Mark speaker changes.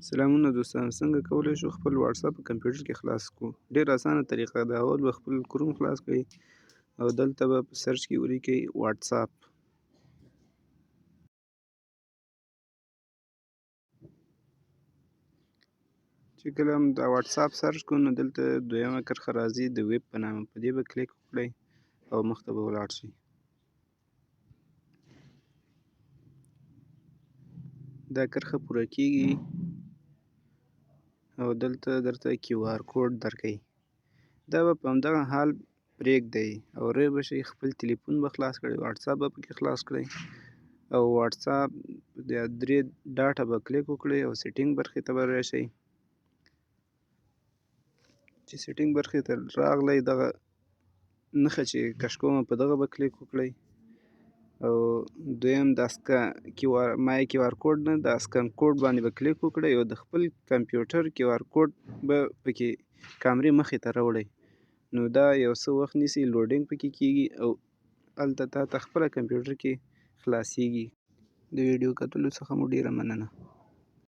Speaker 1: سلامونه دوستان، څنګه کولی شو خپل واتساپ په کمپیوټر کې خلاص کړو؟ ډېر اسانه طریقه ده. اول به خپل کروم خلاص کړئ او دلته به په سرچ کې ولیکئ واتساپ. چې کله هم دا واتساپ سرچ کړو نو دلته دویمه کرښه راځي د ویب په نامه، په دې به کلیک وکړئ او مخته به ولاړ شئ. دا کرښه پوره کیږي او دلته درته کیو آر کوډ درکوي. دا به په همدغه حال پرېږدئ او ری به شئ، خپل تلیفون به خلاص کړئ، واتساپ به پکې خلاص کړئ او واتساپ د 3 ډاټه به کلیک وکړئ او سیټینګ برخې ته به راشئ. چې سیټینګ برخې ته راغلی، دغه نښه چې کش کومه په دغه به کلیک وکړئ او دویم د مای کیو آر کوډ نه د اسکن کوډ باندې به کلیک وکړئ او د خپل کمپیوټر کیو آر کوډ به پکې کامرې مخې ته راوړئ. نو دا یو څه وخت نیسي، لوډینګ پکې کیږي او هلته تا ته خپله کمپیوټر کې خلاصیږي. د ویډیو کتلو څخه مو ډیره مننه.